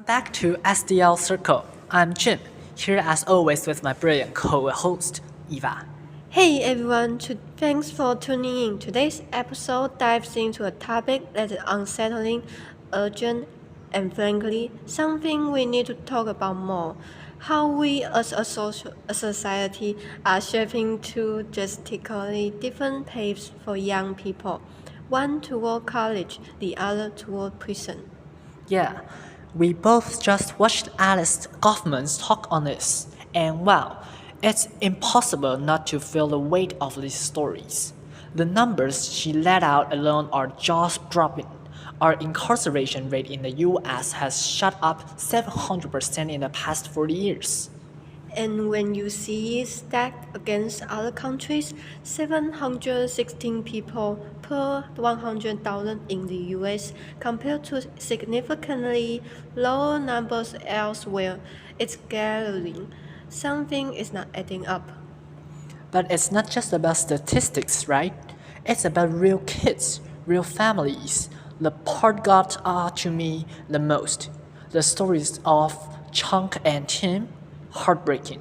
Back to SDL Circle. I'm Jim, here as always with my brilliant co-host, Eva. Hey everyone, thanks for tuning in. Today's episode dives into a topic that is unsettling, urgent, and frankly, something we need to talk about more. How we as a society are shaping two drastically different paths for young people. One toward college, the other toward prison. Yeah, we both just watched Alice Goffman's talk on this, and wow, it's impossible not to feel the weight of these stories. The numbers she let out alone are jaw-dropping. Our incarceration rate in the US has shot up 700% in the past 40 years. And when you see it stacked against other countries, 716 people per 100,000 in the US compared to significantly lower numbers elsewhere, it's glaring. Something is not adding up. But it's not just about statistics, right? It's about real kids, real families. The part got to me the most. The stories of Chunk and Tim, heartbreaking.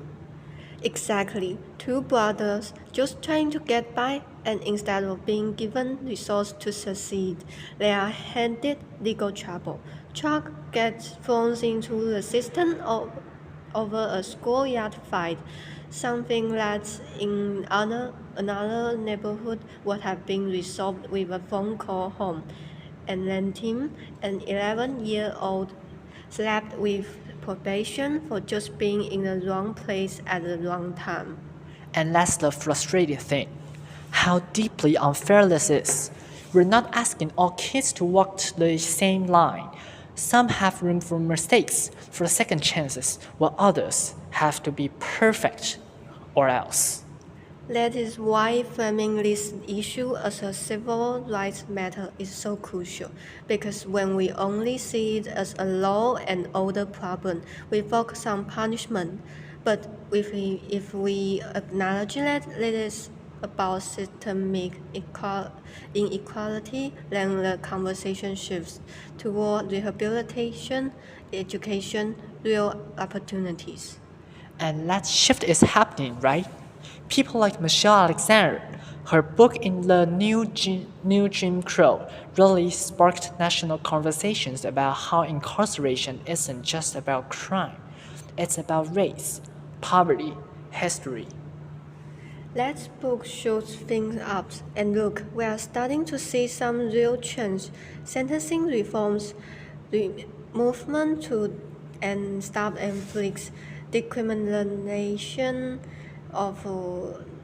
Exactly. Two brothers just trying to get by, and instead of being given resources to succeed, they are handed legal trouble. Chuck gets thrown into the system over a schoolyard fight, something that in another neighborhood would have been resolved with a phone call home. And then Tim, an 11-year-old, slapped with probation for just being in the wrong place at the wrong time. And that's the frustrating thing. How deeply unfair this is. We're not asking all kids to walk the same line. Some have room for mistakes, for second chances, while others have to be perfect or else. That is why framing this issue as a civil rights matter is so crucial, because when we only see it as a law and order problem, we focus on punishment. But if we acknowledge that it is about systemic inequality, then the conversation shifts toward rehabilitation, education, real opportunities. And that shift is happening, right? People like Michelle Alexander, her book in the New Jim Crow really sparked national conversations about how incarceration isn't just about crime. It's about race, poverty, history. Let's book shows things up, and look, we are starting to see some real change. Sentencing reforms, the movement to and stop and flicks, decriminalization of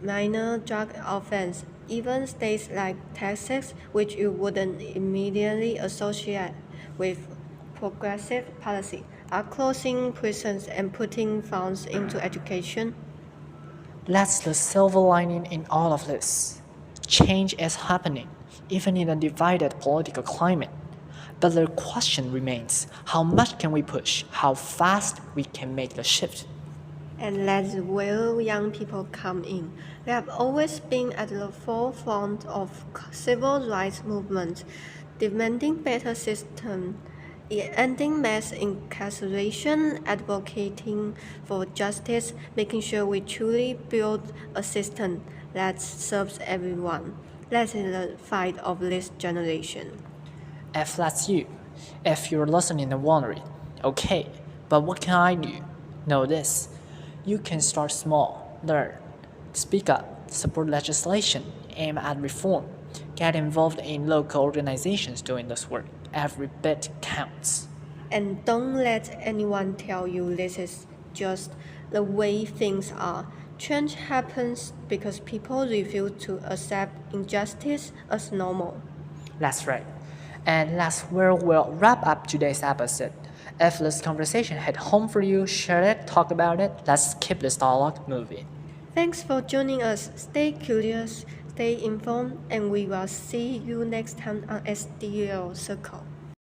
minor drug offense, even states like Texas, which you wouldn't immediately associate with progressive policy, are closing prisons and putting funds into education. That's the silver lining in all of this. Change is happening, even in a divided political climate. But the question remains, how much can we push? How fast we can make the shift? And that's where young people come in. They have always been at the forefront of civil rights movements, demanding better systems, ending mass incarceration, advocating for justice, making sure we truly build a system that serves everyone. That is the fight of this generation. If that's you, if you're listening and wondering, okay, but what can I do? Know this. You can start small, learn, speak up, support legislation, aim at reform, get involved in local organizations doing this work. Every bit counts. And don't let anyone tell you this is just the way things are. Change happens because people refuse to accept injustice as normal. That's right. And that's where we'll wrap up today's episode. If this conversation hit home for you, share it, talk about it. Let's keep this dialogue moving. Thanks for joining us. Stay curious, stay informed, and we will see you next time on SDL Circle.